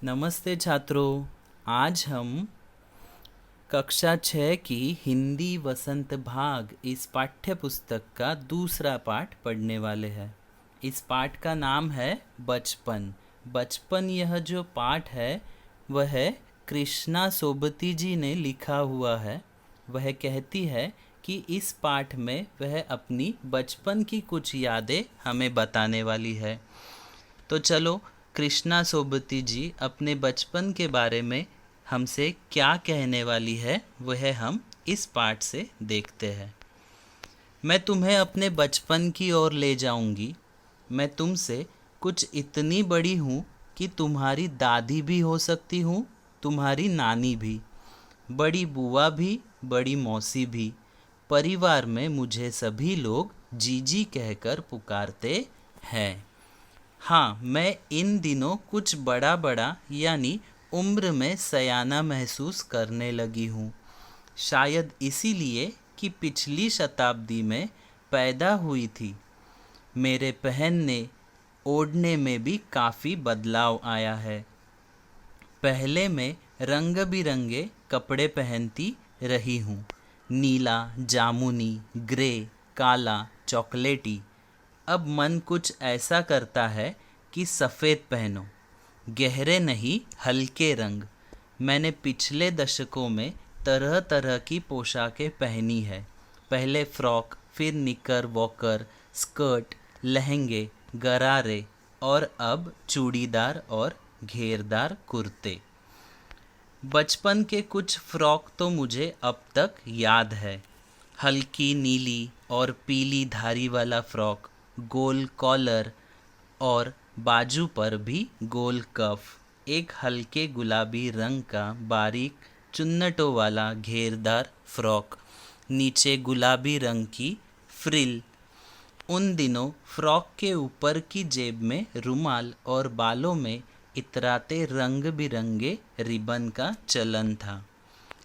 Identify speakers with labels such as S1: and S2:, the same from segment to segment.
S1: नमस्ते छात्रों। आज हम कक्षा 6 की हिंदी वसंत भाग इस पाठ्य पुस्तक का दूसरा पाठ पढ़ने वाले हैं। इस पाठ का नाम है बचपन। बचपन यह जो पाठ है वह कृष्णा सोबती जी ने लिखा हुआ है। वह कहती है कि इस पाठ में वह अपनी बचपन की कुछ यादें हमें बताने वाली है। तो चलो, कृष्णा सोबती जी अपने बचपन के बारे में हमसे क्या कहने वाली है वह हम इस पाठ से देखते हैं। मैं तुम्हें अपने बचपन की ओर ले जाऊंगी। मैं तुमसे कुछ इतनी बड़ी हूँ कि तुम्हारी दादी भी हो सकती हूँ, तुम्हारी नानी भी, बड़ी बुआ भी, बड़ी मौसी भी। परिवार में मुझे सभी लोग जीजी कहकर पुकारते हैं। हाँ, मैं इन दिनों कुछ बड़ा बड़ा यानी उम्र में सयाना महसूस करने लगी हूँ। शायद इसीलिए कि पिछली शताब्दी में पैदा हुई थी। मेरे पहनने ओढ़ने में भी काफ़ी बदलाव आया है। पहले मैं रंग बिरंगे कपड़े पहनती रही हूँ। नीला, जामुनी, ग्रे, काला, चॉकलेटी। अब मन कुछ ऐसा करता है कि सफ़ेद पहनो, गहरे नहीं हल्के रंग। मैंने पिछले दशकों में तरह तरह की पोशाकें पहनी है। पहले फ्रॉक, फिर निकर वॉकर, स्कर्ट, लहंगे, गरारे और अब चूड़ीदार और घेरदार कुर्ते। बचपन के कुछ फ्रॉक तो मुझे अब तक याद है। हल्की नीली और पीली धारी वाला फ्रॉक, गोल कॉलर और बाजू पर भी गोल कफ। एक हल्के गुलाबी रंग का बारीक चुन्नटों वाला घेरदार फ्रॉक, नीचे गुलाबी रंग की फ्रिल। उन दिनों फ्रॉक के ऊपर की जेब में रुमाल और बालों में इतराते रंग बिरंगे रिबन का चलन था।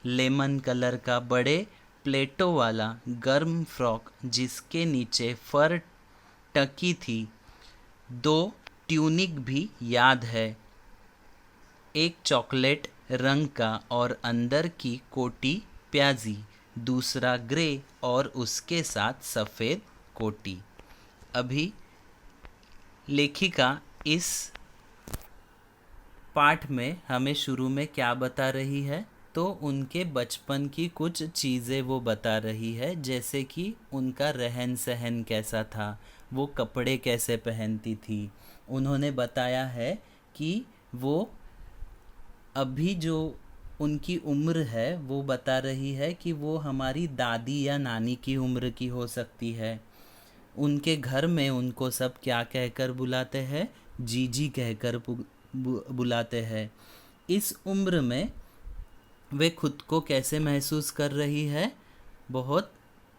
S1: लेमन कलर का बड़े प्लेटों वाला गर्म फ्रॉक जिसके नीचे फर टकी थी। दो ट्यूनिक भी याद है, एक चॉकलेट रंग का और अंदर की कोटी प्याजी, दूसरा ग्रे और उसके साथ सफ़ेद कोटी। अभी लेखिका इस पाठ में हमें शुरू में क्या बता रही है, तो उनके बचपन की कुछ चीज़ें वो बता रही है, जैसे कि उनका रहन सहन कैसा था, वो कपड़े कैसे पहनती थी। उन्होंने बताया है कि वो अभी जो उनकी उम्र है वो बता रही है कि वो हमारी दादी या नानी की उम्र की हो सकती है। उनके घर में उनको सब क्या कहकर बुलाते हैं, जीजी कहकर बुलाते हैं। इस उम्र में वे खुद को कैसे महसूस कर रही है, बहुत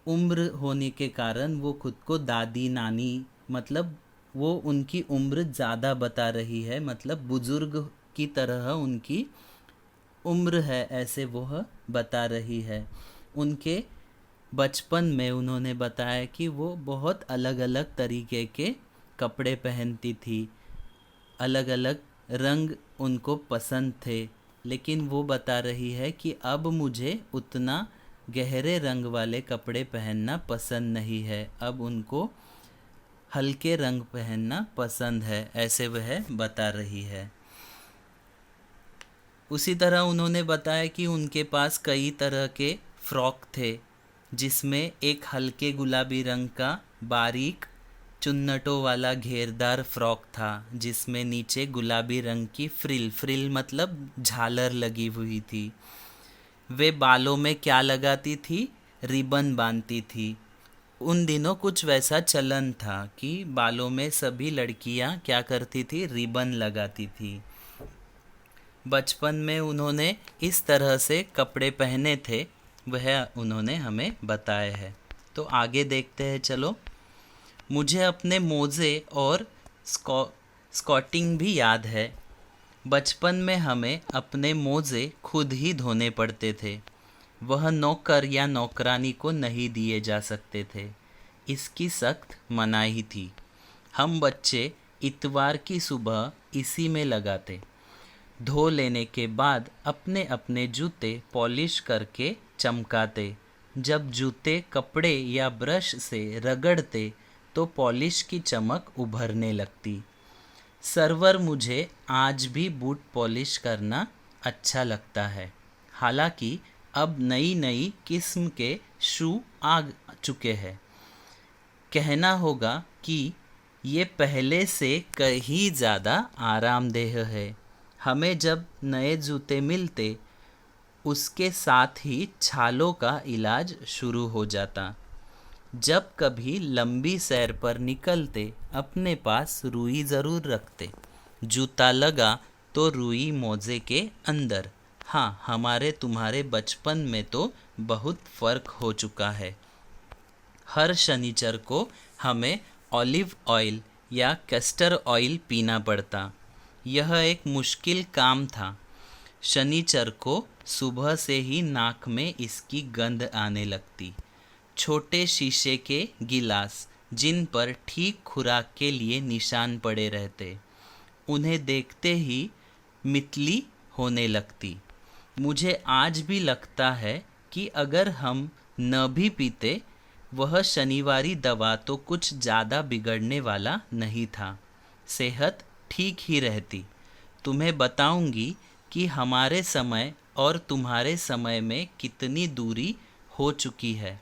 S1: उम्र होने के कारण वो खुद को दादी नानी, मतलब वो उनकी उम्र ज़्यादा बता रही है, मतलब बुज़ुर्ग की तरह उनकी उम्र है, ऐसे वह बता रही है। उनके बचपन में उन्होंने बताया कि वो बहुत अलग अलग तरीके के कपड़े पहनती थी, अलग अलग रंग उनको पसंद थे। लेकिन वो बता रही है कि अब मुझे उतना गहरे रंग वाले कपड़े पहनना पसंद नहीं है, अब उनको हल्के रंग पहनना पसंद है, ऐसे वह बता रही है। उसी तरह उन्होंने बताया कि उनके पास कई तरह के फ्रॉक थे, जिसमें एक हल्के गुलाबी रंग का बारीक चुन्नटों वाला घेरदार फ्रॉक था, जिसमें नीचे गुलाबी रंग की फ्रिल मतलब झालर लगी हुई थी। वे बालों में क्या लगाती थी, रिबन बांधती थी। उन दिनों कुछ वैसा चलन था कि बालों में सभी लड़कियां क्या करती थी, रिबन लगाती थी। बचपन में उन्होंने इस तरह से कपड़े पहने थे, वह उन्होंने हमें बताया है। तो आगे देखते हैं, चलो। मुझे अपने मोज़े और स्कॉटिंग भी याद है। बचपन में हमें अपने मोज़े खुद ही धोने पड़ते थे। वह नौकर या नौकरानी को नहीं दिए जा सकते थे, इसकी सख्त मनाही थी। हम बच्चे इतवार की सुबह इसी में लगाते। धो लेने के बाद अपने अपने जूते पॉलिश करके चमकाते। जब जूते कपड़े या ब्रश से रगड़ते तो पॉलिश की चमक उभरने लगती। सरवर, मुझे आज भी बूट पॉलिश करना अच्छा लगता है। हालांकि अब नई नई किस्म के शू आ चुके हैं। कहना होगा कि ये पहले से कहीं ज़्यादा आरामदेह है। हमें जब नए जूते मिलते उसके साथ ही छालों का इलाज शुरू हो जाता। जब कभी लंबी सैर पर निकलते अपने पास रुई ज़रूर रखते। जूता लगा तो रुई मोजे के अंदर। हाँ, हमारे तुम्हारे बचपन में तो बहुत फ़र्क हो चुका है। हर शनिचर को हमें ऑलिव ऑयल या कैस्टर ऑयल पीना पड़ता। यह एक मुश्किल काम था। शनिचर को सुबह से ही नाक में इसकी गंध आने लगती। छोटे शीशे के गिलास जिन पर ठीक खुराक के लिए निशान पड़े रहते, उन्हें देखते ही मितली होने लगती। मुझे आज भी लगता है कि अगर हम न भी पीते, वह शनिवारी दवा तो कुछ ज़्यादा बिगड़ने वाला नहीं था। सेहत ठीक ही रहती। तुम्हें बताऊंगी कि हमारे समय और तुम्हारे समय में कितनी दूरी हो चुकी है।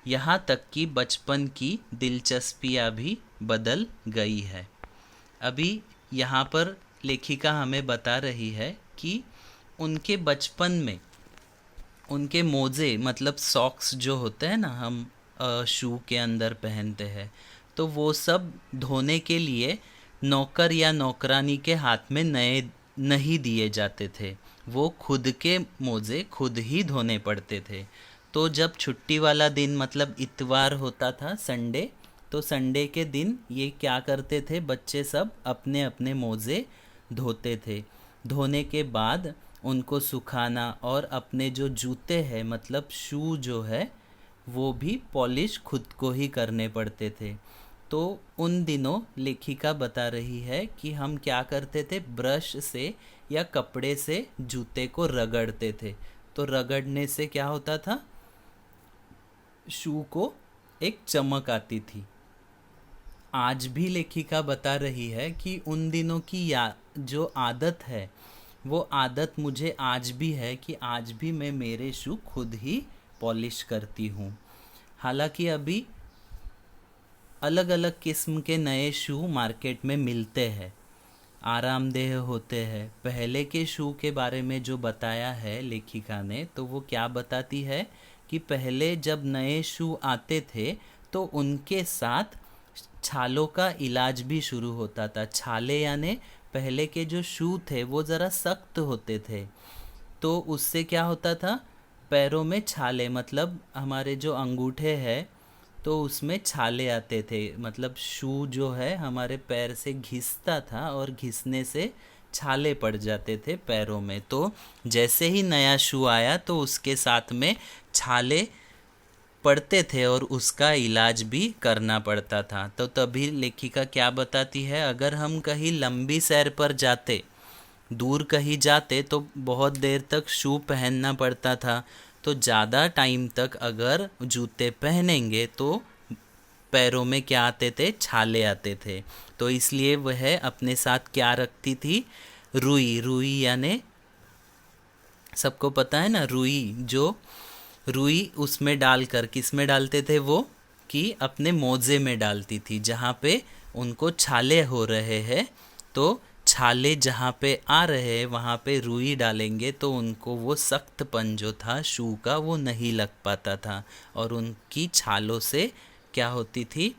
S1: यहाँ तक कि बचपन की दिलचस्पियाँ भी बदल गई है। अभी यहाँ पर लेखिका हमें बता रही है कि उनके बचपन में उनके मोज़े मतलब सॉक्स जो होते हैं ना, हम शू के अंदर पहनते हैं, तो वो सब धोने के लिए नौकर या नौकरानी के हाथ में नए नहीं दिए जाते थे। वो खुद के मोज़े खुद ही धोने पड़ते थे। तो जब छुट्टी वाला दिन मतलब इतवार होता था, संडे, तो संडे के दिन ये क्या करते थे, बच्चे सब अपने अपने मोज़े धोते थे। धोने के बाद उनको सुखाना और अपने जो जूते हैं मतलब शू जो है वो भी पॉलिश खुद को ही करने पड़ते थे। तो उन दिनों लेखिका बता रही है कि हम क्या करते थे, ब्रश से या कपड़े से जूते को रगड़ते थे। तो रगड़ने से क्या होता था, शू को एक चमक आती थी। आज भी लेखिका बता रही है कि उन दिनों की जो आदत है, वो आदत मुझे आज भी है कि आज भी मैं मेरे शू खुद ही पॉलिश करती हूँ। हालांकि अभी अलग अलग किस्म के नए शू मार्केट में मिलते हैं, आरामदेह होते हैं। पहले के शू के बारे में जो बताया है लेखिका ने, तो वो क्या बताती है कि पहले जब नए शू आते थे तो उनके साथ छालों का इलाज भी शुरू होता था। छाले यानी पहले के जो शू थे वो ज़रा सख्त होते थे, तो उससे क्या होता था, पैरों में छाले मतलब हमारे जो अंगूठे हैं तो उसमें छाले आते थे। मतलब शू जो है हमारे पैर से घिसता था और घिसने से छाले पड़ जाते थे पैरों में। तो जैसे ही नया शू आया तो उसके साथ में छाले पड़ते थे और उसका इलाज भी करना पड़ता था। तो तभी लेखिका क्या बताती है, अगर हम कहीं लंबी सैर पर जाते, दूर कहीं जाते तो बहुत देर तक शू पहनना पड़ता था। तो ज़्यादा टाइम तक अगर जूते पहनेंगे तो पैरों में क्या आते थे, छाले आते थे। तो इसलिए वह अपने साथ क्या रखती थी, रुई। रुई यानी सबको पता है ना, रुई, जो रुई उसमें डालकर किस में डालते थे वो, कि अपने मोजे में डालती थी। जहाँ पे उनको छाले हो रहे हैं तो छाले जहाँ पे आ रहे हैं वहाँ पे रुई डालेंगे तो उनको वो सख्तपन जो था शू का वो नहीं लग पाता था और उनकी छालों से क्या होती थी,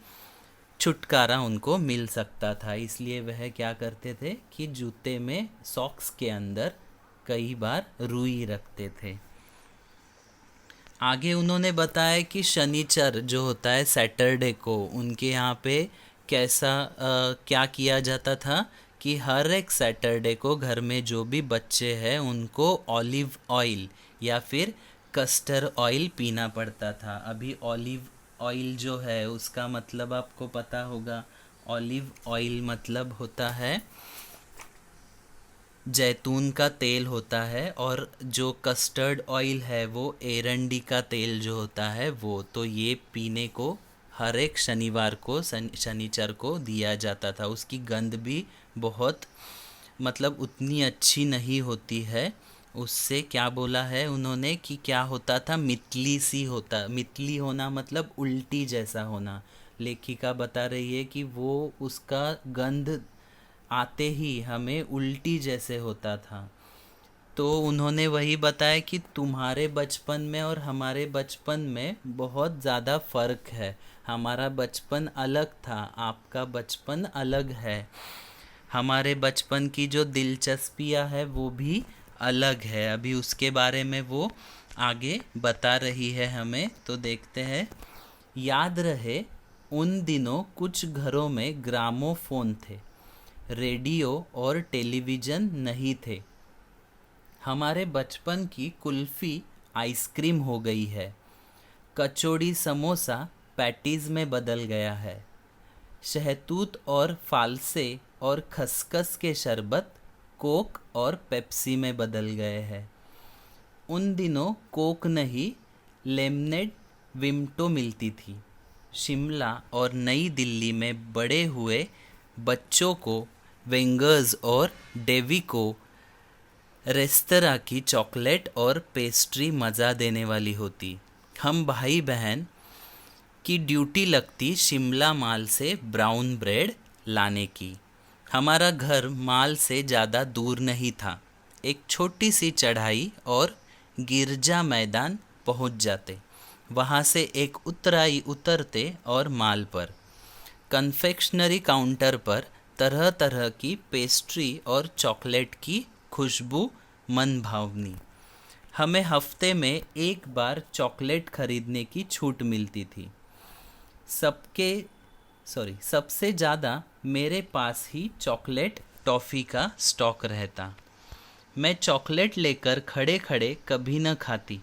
S1: छुटकारा उनको मिल सकता था। इसलिए वह क्या करते थे कि जूते में सॉक्स के अंदर कई बार रुई रखते थे। आगे उन्होंने बताया कि शनिचर जो होता है सैटरडे को, उनके यहाँ पे कैसा क्या किया जाता था कि हर एक सैटरडे को घर में जो भी बच्चे हैं उनको ऑलिव ऑयल या फिर कस्टर ऑयल पीना पड़ता था। अभी ऑलिव ऑयल जो है उसका मतलब आपको पता होगा, ऑलिव ऑयल मतलब होता है जैतून का तेल होता है, और जो कस्टर्ड ऑयल है वो एरंडी का तेल जो होता है वो। तो ये पीने को हर एक शनिवार को शनिचर को दिया जाता था। उसकी गंध भी बहुत मतलब उतनी अच्छी नहीं होती है। उससे क्या बोला है उन्होंने कि क्या होता था, मितली सी होता, मितली होना मतलब उल्टी जैसा होना। लेखिका बता रही है कि वो उसका गंध आते ही हमें उल्टी जैसे होता था। तो उन्होंने वही बताया कि तुम्हारे बचपन में और हमारे बचपन में बहुत ज़्यादा फ़र्क है। हमारा बचपन अलग था, आपका बचपन अलग है। हमारे बचपन की जो दिलचस्पियां है वो भी अलग है। अभी उसके बारे में वो आगे बता रही है हमें, तो देखते हैं। याद रहे, उन दिनों कुछ घरों में ग्रामोफोन थे, रेडियो और टेलीविज़न नहीं थे। हमारे बचपन की कुल्फ़ी आइसक्रीम हो गई है, कचौड़ी समोसा पैटीज़ में बदल गया है, शहतूत और फालसे और खसखस के शरबत कोक और पेप्सी में बदल गए हैं। उन दिनों कोक नहीं, लेमनेड विम्टो मिलती थी। शिमला और नई दिल्ली में बड़े हुए बच्चों को वेंगर्स और डेवी को रेस्तरां की चॉकलेट और पेस्ट्री मज़ा देने वाली होती। हम भाई बहन की ड्यूटी लगती शिमला माल से ब्राउन ब्रेड लाने की। हमारा घर माल से ज़्यादा दूर नहीं था, एक छोटी सी चढ़ाई और गिरजा मैदान पहुंच जाते। वहां से एक उतराई उतरते और माल पर कन्फेक्शनरी काउंटर पर तरह तरह की पेस्ट्री और चॉकलेट की खुशबू मन भावनी। हमें हफ्ते में एक बार चॉकलेट खरीदने की छूट मिलती थी। सबके सबसे ज़्यादा मेरे पास ही चॉकलेट टॉफ़ी का स्टॉक रहता। मैं चॉकलेट लेकर खड़े खड़े कभी न खाती,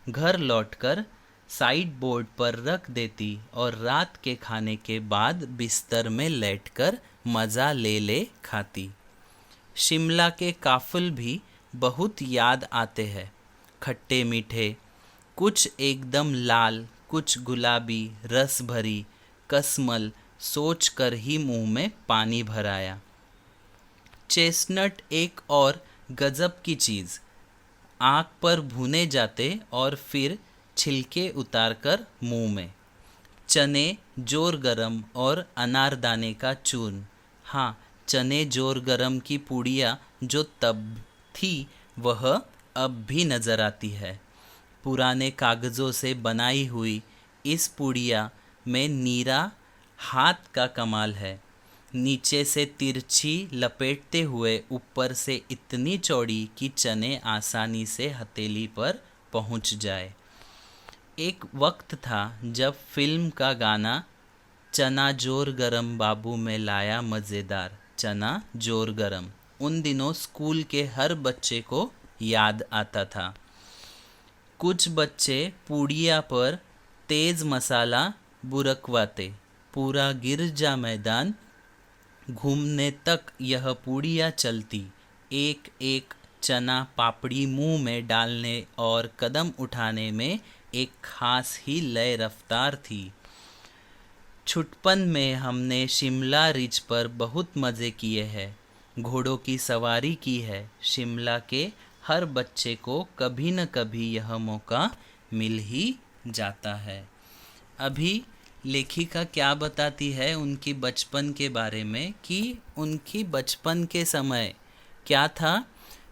S1: घर लौटकर साइड बोर्ड पर रख देती और रात के खाने के बाद बिस्तर में लेटकर मज़ा ले ले खाती। शिमला के काफिल भी बहुत याद आते हैं, खट्टे मीठे, कुछ एकदम लाल, कुछ गुलाबी, रस भरी, कसमल सोच कर ही मुंह में पानी भर आया। चेस्टनट एक और गजब की चीज़, आग पर भुने जाते और फिर छिलके उतारकर मुंह में। चने जोर गरम और अनारदाने का चूर्ण। हाँ, चने जोर गरम की पुड़िया जो तब थी वह अब भी नज़र आती है। पुराने कागज़ों से बनाई हुई इस पुड़िया में नीरा हाथ का कमाल है। नीचे से तिरछी लपेटते हुए ऊपर से इतनी चौड़ी कि चने आसानी से हथेली पर पहुंच जाए। एक वक्त था जब फिल्म का गाना चना जोर गरम बाबू में लाया मज़ेदार, चना जोर गरम उन दिनों स्कूल के हर बच्चे को याद आता था। कुछ बच्चे पूड़िया पर तेज़ मसाला बुरकवाते। पूरा गिरजा मैदान घूमने तक यह पूड़िया चलती, एक एक चना पापड़ी मुंह में डालने और कदम उठाने में एक खास ही लय रफ्तार थी। छुटपन में हमने शिमला रिज पर बहुत मज़े किए हैं, घोड़ों की सवारी की है। शिमला के हर बच्चे को कभी न कभी यह मौका मिल ही जाता है। अभी लेखिका क्या बताती है उनकी बचपन के बारे में, कि उनकी बचपन के समय क्या था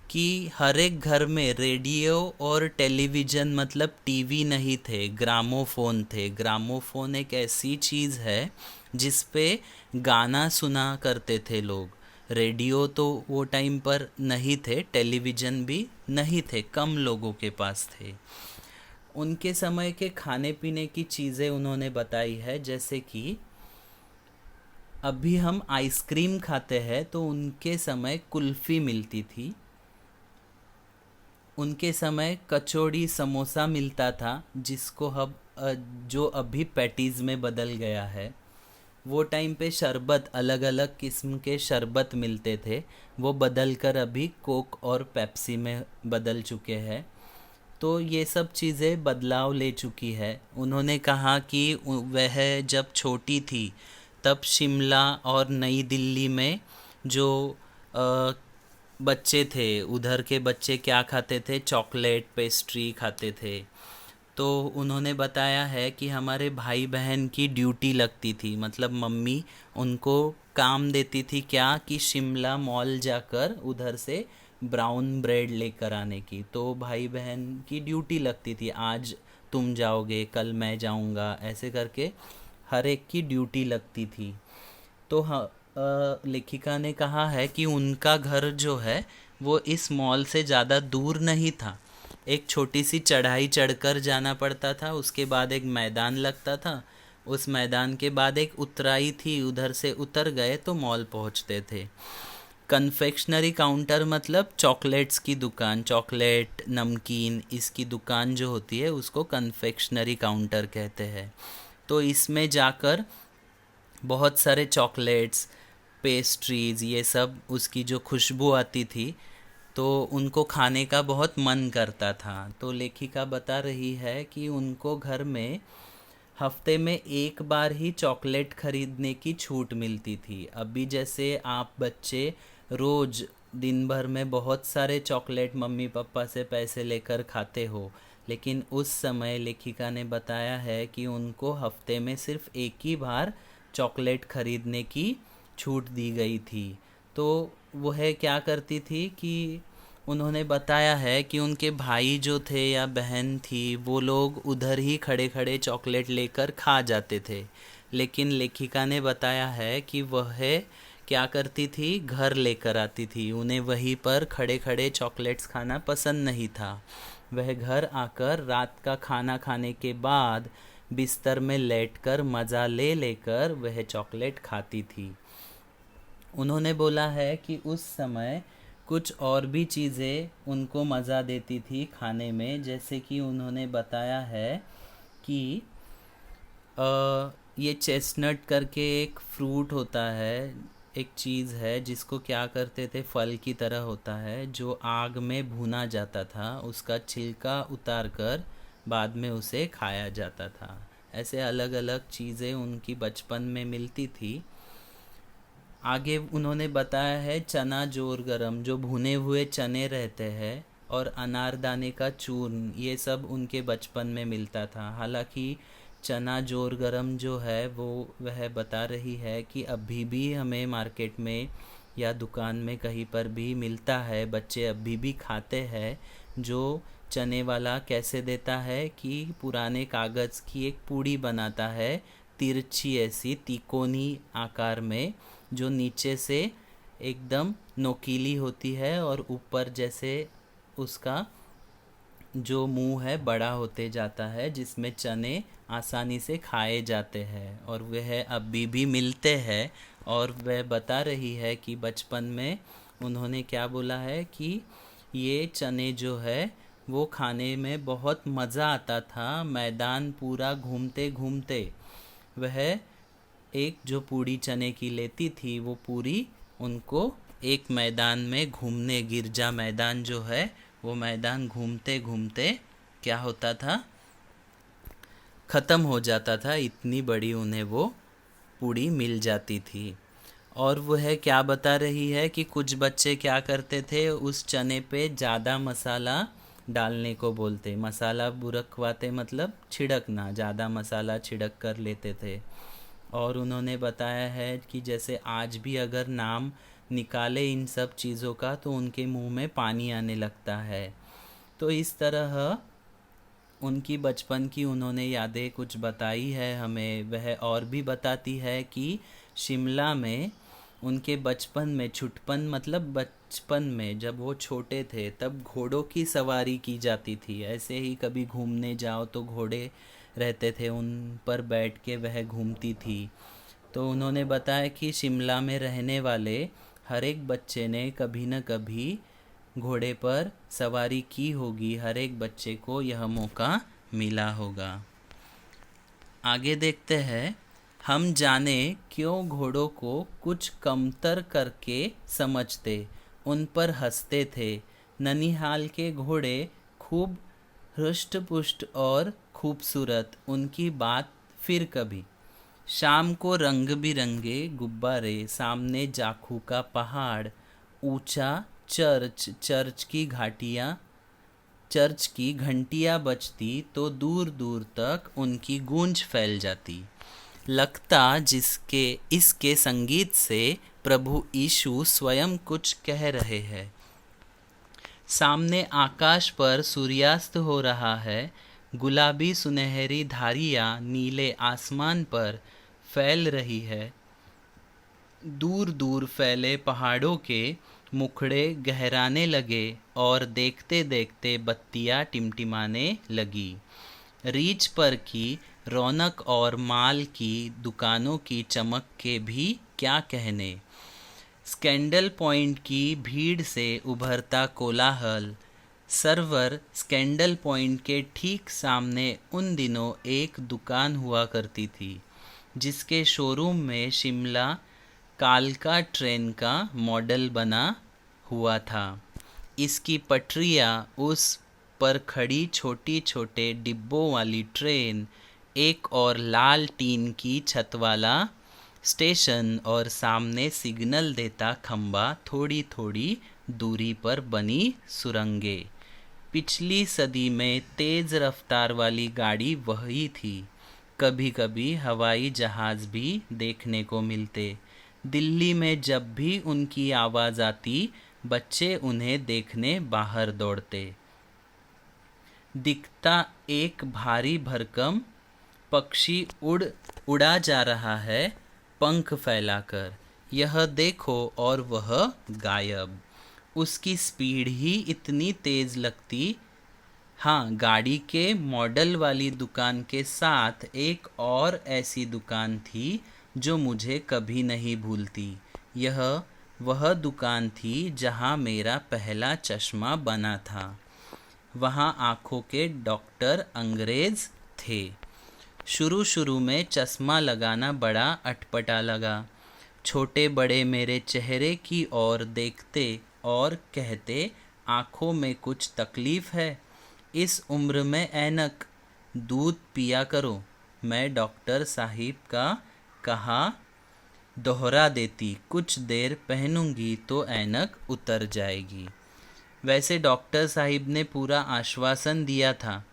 S1: कि हर एक घर में रेडियो और टेलीविज़न मतलब टीवी नहीं थे, ग्रामोफोन थे। ग्रामोफोन एक ऐसी चीज़ है जिस पे गाना सुना करते थे लोग। रेडियो तो वो टाइम पर नहीं थे, टेलीविज़न भी नहीं थे, कम लोगों के पास थे। उनके समय के खाने पीने की चीज़ें उन्होंने बताई है, जैसे कि अभी हम आइसक्रीम खाते हैं तो उनके समय कुल्फ़ी मिलती थी। उनके समय कचौड़ी समोसा मिलता था, जिसको हम जो अभी पैटीज़ में बदल गया है। वो टाइम पे शरबत, अलग अलग किस्म के शरबत मिलते थे, वो बदल कर अभी कोक और पेप्सी में बदल चुके हैं। तो ये सब चीज़ें बदलाव ले चुकी है। उन्होंने कहा कि वह जब छोटी थी तब शिमला और नई दिल्ली में जो अ, बच्चे थे, उधर के बच्चे क्या खाते थे, चॉकलेट पेस्ट्री खाते थे। तो उन्होंने बताया है कि हमारे भाई बहन की ड्यूटी लगती थी, मतलब मम्मी उनको काम देती थी क्या, कि शिमला मॉल जाकर उधर से ब्राउन ब्रेड लेकर आने की। तो भाई बहन की ड्यूटी लगती थी, आज तुम जाओगे कल मैं जाऊंगा, ऐसे करके हर एक की ड्यूटी लगती थी। तो हाँ, लेखिका ने कहा है कि उनका घर जो है वो इस मॉल से ज़्यादा दूर नहीं था। एक छोटी सी चढ़ाई चढ़कर जाना पड़ता था, उसके बाद एक मैदान लगता था, उस मैदान के बाद एक उतराई थी, उधर से उतर गए तो मॉल पहुंचते थे। कन्फेक्शनरी काउंटर मतलब चॉकलेट्स की दुकान, चॉकलेट नमकीन इसकी दुकान जो होती है उसको कन्फेक्शनरी काउंटर कहते हैं। तो इसमें जाकर बहुत सारे चॉकलेट्स, पेस्ट्रीज़, ये सब उसकी जो खुशबू आती थी तो उनको खाने का बहुत मन करता था। तो लेखिका बता रही है कि उनको घर में हफ्ते में एक बार ही चॉकलेट खरीदने की छूट मिलती थी। अभी जैसे आप बच्चे रोज़ दिन भर में बहुत सारे चॉकलेट मम्मी पापा से पैसे लेकर खाते हो, लेकिन उस समय लेखिका ने बताया है कि उनको हफ्ते में सिर्फ एक ही बार चॉकलेट खरीदने की छूट दी गई थी। तो वह क्या करती थी कि उन्होंने बताया है कि उनके भाई जो थे या बहन थी वो लोग उधर ही खड़े खड़े चॉकलेट लेकर खा जाते थे, लेकिन लेखिका ने बताया है कि वह क्या करती थी, घर लेकर आती थी। उन्हें वहीं पर खड़े खड़े चॉकलेट्स खाना पसंद नहीं था। वह घर आकर रात का खाना खाने के बाद बिस्तर में लेटकर मज़ा ले लेकर वह चॉकलेट खाती थी। उन्होंने बोला है कि उस समय कुछ और भी चीज़ें उनको मज़ा देती थी खाने में, जैसे कि उन्होंने बताया है कि ये चेस्टनट करके एक फ्रूट होता है, एक चीज़ है जिसको क्या करते थे, फल की तरह होता है जो आग में भुना जाता था, उसका छिलका उतार कर बाद में उसे खाया जाता था। ऐसे अलग अलग चीज़ें उनकी बचपन में मिलती थी। आगे उन्होंने बताया है चना जोर गरम, जो भुने हुए चने रहते हैं, और अनारदाने का चूर्ण, ये सब उनके बचपन में मिलता था। हालांकि चना जोर गरम जो है वो वह बता रही है कि अभी भी हमें मार्केट में या दुकान में कहीं पर भी मिलता है, बच्चे अभी भी खाते हैं। जो चने वाला कैसे देता है कि पुराने कागज़ की एक पूड़ी बनाता है, तिरछी ऐसी तिकोनी आकार में, जो नीचे से एकदम नोकीली होती है और ऊपर जैसे उसका जो मुंह है बड़ा होते जाता है, जिसमें चने आसानी से खाए जाते हैं, और वह अभी भी मिलते हैं। और वह बता रही है कि बचपन में उन्होंने क्या बोला है कि ये चने जो है वो खाने में बहुत मज़ा आता था, मैदान पूरा घूमते घूमते। वह एक जो पूड़ी चने की लेती थी वो पूरी उनको एक मैदान में घूमने, गिरजा मैदान जो है वो मैदान घूमते घूमते क्या होता था, ख़त्म हो जाता था, इतनी बड़ी उन्हें वो पूड़ी मिल जाती थी। और वह क्या बता रही है कि कुछ बच्चे क्या करते थे, उस चने पे ज़्यादा मसाला डालने को बोलते, मसाला बुरकवाते मतलब छिड़कना, ज़्यादा मसाला छिड़क कर लेते थे। और उन्होंने बताया है कि जैसे आज भी अगर नाम निकाले इन सब चीज़ों का तो उनके मुंह में पानी आने लगता है। तो इस तरह उनकी बचपन की उन्होंने यादें कुछ बताई है हमें। वह और भी बताती है कि शिमला में उनके बचपन में, छुटपन मतलब बचपन में जब वो छोटे थे तब घोड़ों की सवारी की जाती थी। ऐसे ही कभी घूमने जाओ तो घोड़े रहते थे, उन पर बैठ के वह घूमती थी। तो उन्होंने बताया कि शिमला में रहने वाले हर एक बच्चे ने कभी न कभी घोड़े पर सवारी की होगी, हर एक बच्चे को यह मौका मिला होगा। आगे देखते हैं हम जाने क्यों घोड़ों को कुछ कमतर करके समझते, उन पर हंसते थे। ननिहाल के घोड़े खूब हृष्ट पुष्ट और खूबसूरत, उनकी बात फिर कभी। शाम को रंग बिरंगे गुब्बारे, सामने जाखू का पहाड़, ऊंचा चर्च, चर्च की घंटियां बजती तो दूर दूर तक उनकी गूंज फैल जाती। लगता जिसके इसके संगीत से प्रभु यीशु स्वयं कुछ कह रहे हैं। सामने आकाश पर सूर्यास्त हो रहा है, गुलाबी सुनहरी धारियां नीले आसमान पर फैल रही है। दूर दूर फैले पहाड़ों के मुखड़े गहराने लगे और देखते देखते बत्तियां टिमटिमाने लगी। रीछ पर की रौनक और माल की दुकानों की चमक के भी क्या कहने। स्कैंडल पॉइंट की भीड़ से उभरता कोलाहल। सर्वर स्कैंडल पॉइंट के ठीक सामने उन दिनों एक दुकान हुआ करती थी, जिसके शोरूम में शिमला कालका ट्रेन का मॉडल बना हुआ था। इसकी पटरियाँ, उस पर खड़ी छोटी छोटे डिब्बों वाली ट्रेन, एक और लाल टीन की छत वाला स्टेशन और सामने सिग्नल देता खंबा, थोड़ी थोड़ी दूरी पर बनी सुरंगें। पिछली सदी में तेज रफ्तार वाली गाड़ी वही थी। कभी कभी हवाई जहाज भी देखने को मिलते। दिल्ली में जब भी उनकी आवाज़ आती, बच्चे उन्हें देखने बाहर दौड़ते। दिखता एक भारी भरकम पक्षी उड़ा जा रहा है पंख फैलाकर, यह देखो और वह गायब। उसकी स्पीड ही इतनी तेज लगती। हाँ, गाड़ी के मॉडल वाली दुकान के साथ एक और ऐसी दुकान थी जो मुझे कभी नहीं भूलती। यह वह दुकान थी जहाँ मेरा पहला चश्मा बना था। वहाँ आँखों के डॉक्टर अंग्रेज थे। शुरू शुरू में चश्मा लगाना बड़ा अटपटा लगा। छोटे बड़े मेरे चेहरे की ओर देखते और कहते, आँखों में कुछ तकलीफ़ है, इस उम्र में ऐनक, दूध पिया करो। मैं डॉक्टर साहिब का कहा दोहरा देती, कुछ देर पहनूंगी तो ऐनक उतर जाएगी। वैसे डॉक्टर साहिब ने पूरा आश्वासन दिया था,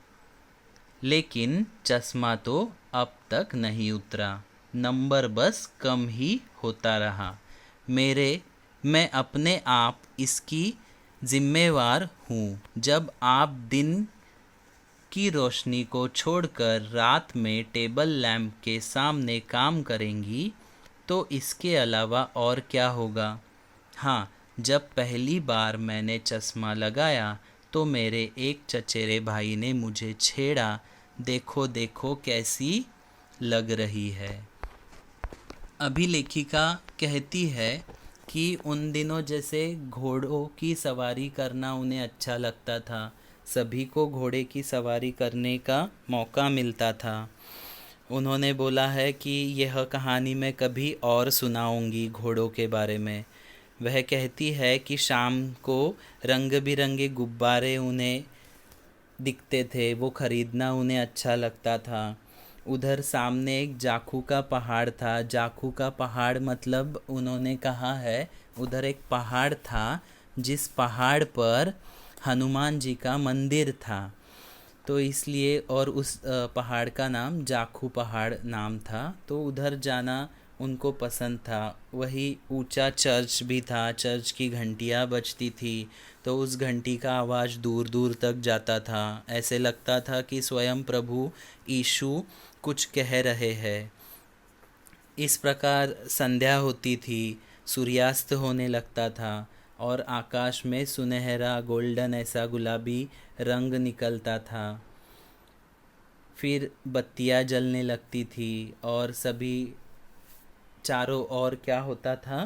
S1: लेकिन चश्मा तो अब तक नहीं उतरा। नंबर बस कम ही होता रहा। मैं अपने आप इसकी जिम्मेवार हूँ। जब आप दिन की रोशनी को छोड़कर रात में टेबल लैंप के सामने काम करेंगी, तो इसके अलावा और क्या होगा। हाँ, जब पहली बार मैंने चश्मा लगाया तो मेरे एक चचेरे भाई ने मुझे छेड़ा, देखो देखो कैसी लग रही है। अभिलेखिका कहती है कि उन दिनों जैसे घोड़ों की सवारी करना उन्हें अच्छा लगता था। सभी को घोड़े की सवारी करने का मौका मिलता था। उन्होंने बोला है कि यह कहानी मैं कभी और सुनाऊंगी घोड़ों के बारे में। वह कहती है कि शाम को रंग बिरंगे गुब्बारे उन्हें दिखते थे, वो ख़रीदना उन्हें अच्छा लगता था। उधर सामने एक जाखू का पहाड़ था। जाखू का पहाड़ मतलब उन्होंने कहा है, उधर एक पहाड़ था जिस पहाड़ पर हनुमान जी का मंदिर था, तो इसलिए, और उस पहाड़ का नाम जाखू पहाड़ नाम था, तो उधर जाना उनको पसंद था। वही ऊंचा चर्च भी था, चर्च की घंटियाँ बजती थी, तो उस घंटी का आवाज़ दूर दूर तक जाता था। ऐसे लगता था कि स्वयं प्रभु यीशु कुछ कह रहे हैं। इस प्रकार संध्या होती थी, सूर्यास्त होने लगता था और आकाश में सुनहरा गोल्डन ऐसा गुलाबी रंग निकलता था। फिर बत्तियाँ जलने लगती थी और सभी चारों ओर क्या होता था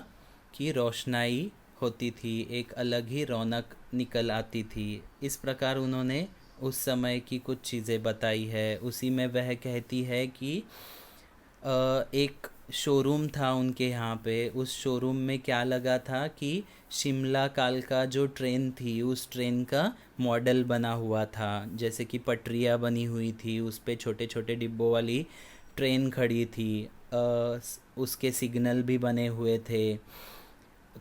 S1: कि रोशनाई होती थी, एक अलग ही रौनक निकल आती थी। इस प्रकार उन्होंने उस समय की कुछ चीज़ें बताई है। उसी में वह कहती है कि एक शोरूम था उनके यहाँ पे। उस शोरूम में क्या लगा था कि शिमला कालका जो ट्रेन थी उस ट्रेन का मॉडल बना हुआ था, जैसे कि पटरियाँ बनी हुई थी, उस पे छोटे छोटे डिब्बों वाली ट्रेन खड़ी थी। उसके सिग्नल भी बने हुए थे,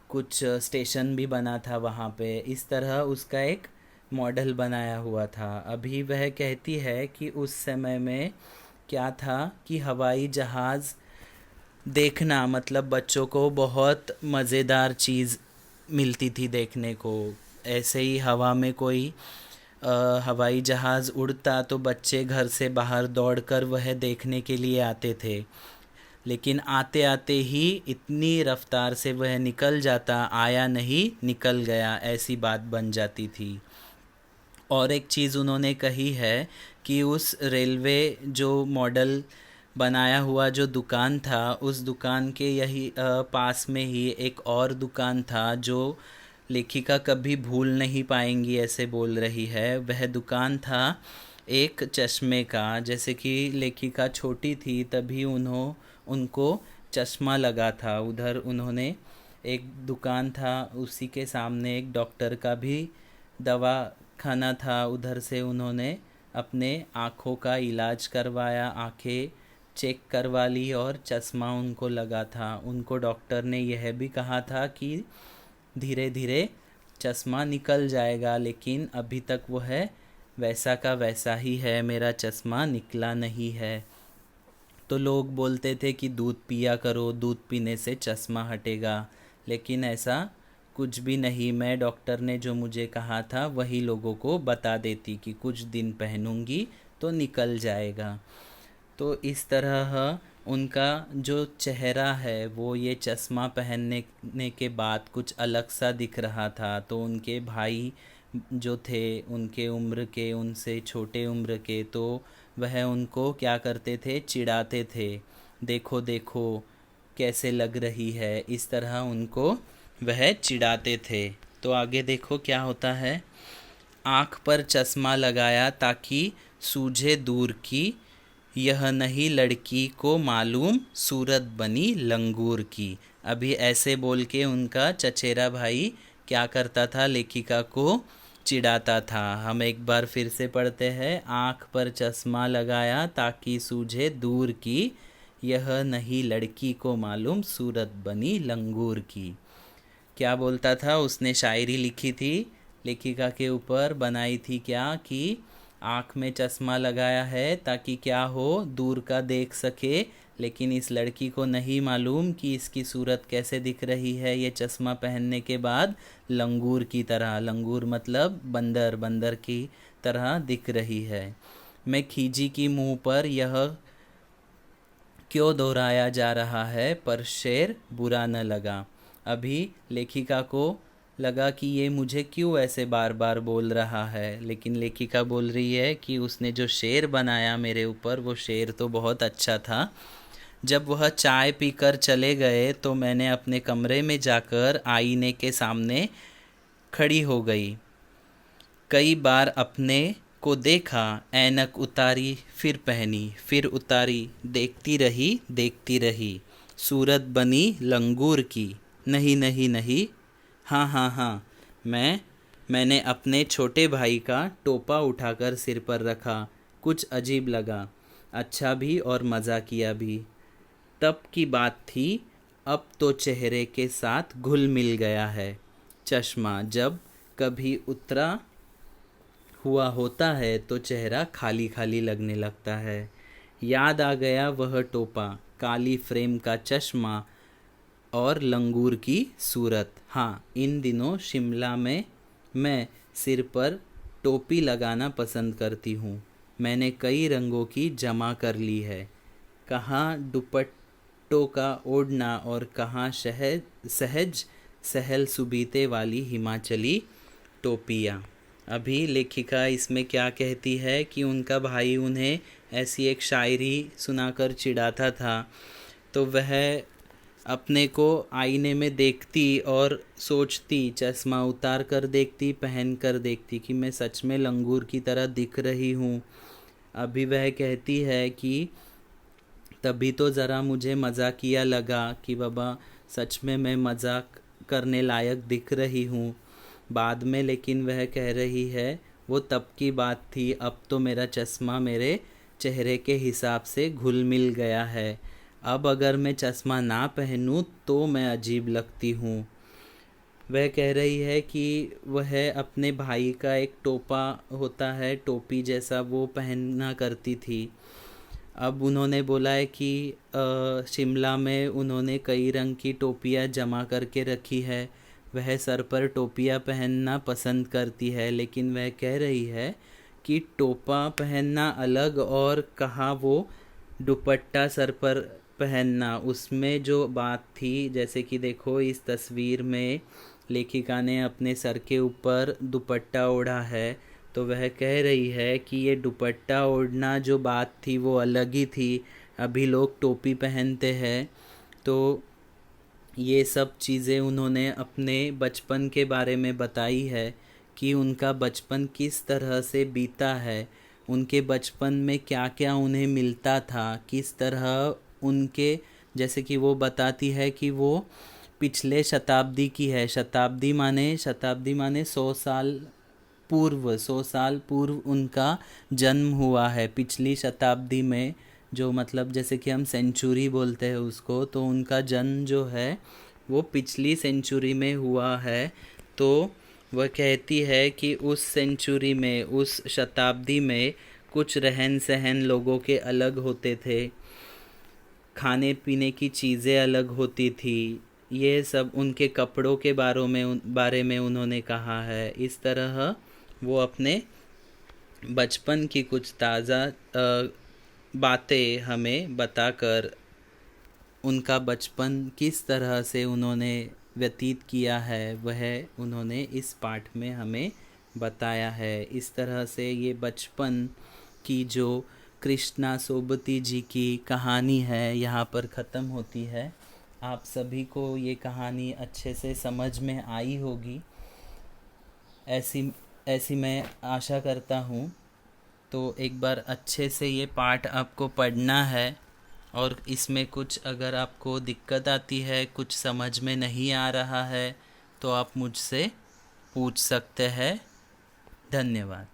S1: कुछ स्टेशन भी बना था वहाँ पे। इस तरह उसका एक मॉडल बनाया हुआ था। अभी वह कहती है कि उस समय में क्या था कि हवाई जहाज़ देखना मतलब बच्चों को बहुत मज़ेदार चीज़ मिलती थी देखने को। ऐसे ही हवा में कोई हवाई जहाज़ उड़ता तो बच्चे घर से बाहर दौड़कर वह देखने के लिए आते थे। लेकिन आते आते ही इतनी रफ्तार से वह निकल जाता, आया नहीं निकल गया, ऐसी बात बन जाती थी। और एक चीज़ उन्होंने कही है कि उस रेलवे जो मॉडल बनाया हुआ जो दुकान था, उस दुकान के यही पास में ही एक और दुकान था जो लेखिका कभी भूल नहीं पाएंगी, ऐसे बोल रही है। वह दुकान था एक चश्मे का। जैसे कि लेखिका छोटी थी तभी उनको चश्मा लगा था। उधर उन्होंने एक दुकान था, उसी के सामने एक डॉक्टर का भी दवा खाना था, उधर से उन्होंने अपने आँखों का इलाज करवाया, आँखें चेक करवा ली और चश्मा उनको लगा था। उनको डॉक्टर ने यह भी कहा था कि धीरे धीरे चश्मा निकल जाएगा, लेकिन अभी तक वह वैसा का वैसा ही है, मेरा चश्मा निकला नहीं है। तो लोग बोलते थे कि दूध पिया करो, दूध पीने से चश्मा हटेगा, लेकिन ऐसा कुछ भी नहीं। मैं डॉक्टर ने जो मुझे कहा था वही लोगों को बता देती कि कुछ दिन पहनूंगी तो निकल जाएगा। तो इस तरह उनका जो चेहरा है वो ये चश्मा पहनने के बाद कुछ अलग सा दिख रहा था। तो उनके भाई जो थे उनके उम्र के, उनसे छोटे उम्र के, तो वह उनको क्या करते थे, चिढ़ाते थे, देखो देखो कैसे लग रही है, इस तरह उनको वह चिढ़ाते थे। तो आगे देखो क्या होता है। आँख पर चश्मा लगाया ताकि सूझे दूर की, यह नहीं लड़की को मालूम सूरत बनी लंगूर की। अभी ऐसे बोल के उनका चचेरा भाई क्या करता था, लेखिका को चिढ़ाता था। हम एक बार फिर से पढ़ते हैं। आँख पर चश्मा लगाया ताकि सूझे दूर की, यह नहीं लड़की को मालूम सूरत बनी लंगूर की। क्या बोलता था, उसने शायरी लिखी थी लेखिका के ऊपर, बनाई थी क्या कि आँख में चश्मा लगाया है ताकि क्या हो, दूर का देख सके, लेकिन इस लड़की को नहीं मालूम कि इसकी सूरत कैसे दिख रही है ये चश्मा पहनने के बाद, लंगूर की तरह। लंगूर मतलब बंदर, बंदर की तरह दिख रही है। मैं खीजी की मुंह पर यह क्यों दोहराया जा रहा है, पर शेर बुरा न लगा। अभी लेखिका को लगा कि ये मुझे क्यों ऐसे बार बार बोल रहा है, लेकिन लेखिका बोल रही है कि उसने जो शेर बनाया मेरे ऊपर वो शेर तो बहुत अच्छा था। जब वह चाय पीकर चले गए तो मैंने अपने कमरे में जाकर आईने के सामने खड़ी हो गई। कई बार अपने को देखा, ऐनक उतारी फिर पहनी, फिर उतारी, देखती रही, सूरत बनी लंगूर की। नहीं नहीं नहीं, हाँ हाँ हाँ, मैंने अपने छोटे भाई का टोपा उठाकर सिर पर रखा। कुछ अजीब लगा, अच्छा भी और मज़ा किया भी। तब की बात थी, अब तो चेहरे के साथ घुल मिल गया है। चश्मा जब कभी उतरा हुआ होता है तो चेहरा खाली खाली लगने लगता है। याद आ गया वह टोपा, काली फ्रेम का चश्मा और लंगूर की सूरत। हाँ, इन दिनों शिमला में मैं सिर पर टोपी लगाना पसंद करती हूँ। मैंने कई रंगों की जमा कर ली है, कहाँ दुपट्टों का ओढ़ना और कहाँ सहज सहज सहल सुबीते वाली हिमाचली टोपियाँ। अभी लेखिका इसमें क्या कहती है कि उनका भाई उन्हें ऐसी एक शायरी सुनाकर चिढ़ाता था, तो वह अपने को आईने में देखती और सोचती, चश्मा उतार कर देखती, पहन कर देखती कि मैं सच में लंगूर की तरह दिख रही हूँ। अभी वह कहती है कि तभी तो ज़रा मुझे मजाकिया लगा कि बाबा सच में मैं मजाक करने लायक दिख रही हूँ। बाद में लेकिन वह कह रही है वो तब की बात थी, अब तो मेरा चश्मा मेरे चेहरे के हिसाब से घुल मिल गया है। अब अगर मैं चश्मा ना पहनूं तो मैं अजीब लगती हूँ। वह कह रही है कि वह अपने भाई का एक टोपा होता है, टोपी जैसा, वो पहनना करती थी। अब उन्होंने बोला है कि शिमला में उन्होंने कई रंग की टोपियाँ जमा करके रखी है। वह सर पर टोपियाँ पहनना पसंद करती है, लेकिन वह कह रही है कि टोपा पहनना अलग और कहा वो दुपट्टा सर पर पहनना, उसमें जो बात थी, जैसे कि देखो इस तस्वीर में लेखिका ने अपने सर के ऊपर दुपट्टा ओढ़ा है, तो वह कह रही है कि ये दुपट्टा ओढ़ना जो बात थी वो अलग ही थी। अभी लोग टोपी पहनते हैं। तो ये सब चीज़ें उन्होंने अपने बचपन के बारे में बताई है कि उनका बचपन किस तरह से बीता है, उनके बचपन में क्या क्या उन्हें मिलता था, किस तरह उनके, जैसे कि वो बताती है कि वो पिछले शताब्दी की है। शताब्दी माने 100 साल पूर्व, 100 साल पूर्व उनका जन्म हुआ है, पिछली शताब्दी में। जो मतलब जैसे कि हम सेंचुरी बोलते हैं उसको, तो उनका जन्म जो है वो पिछली सेंचुरी में हुआ है। तो वह कहती है कि उस सेंचुरी में, उस शताब्दी में कुछ रहन सहन लोगों के अलग होते थे, खाने पीने की चीज़ें अलग होती थी, ये सब उनके कपड़ों के बारे में उन्होंने कहा है। इस तरह वो अपने बचपन की कुछ ताज़ा बातें हमें बताकर उनका बचपन किस तरह से उन्होंने व्यतीत किया है वह उन्होंने इस पाठ में हमें बताया है। इस तरह से ये बचपन की जो कृष्णा सोबती जी की कहानी है यहाँ पर ख़त्म होती है। आप सभी को ये कहानी अच्छे से समझ में आई होगी, ऐसी ऐसी मैं आशा करता हूँ। तो एक बार अच्छे से ये पाठ आपको पढ़ना है, और इसमें कुछ अगर आपको दिक्कत आती है, कुछ समझ में नहीं आ रहा है, तो आप मुझसे पूछ सकते हैं। धन्यवाद।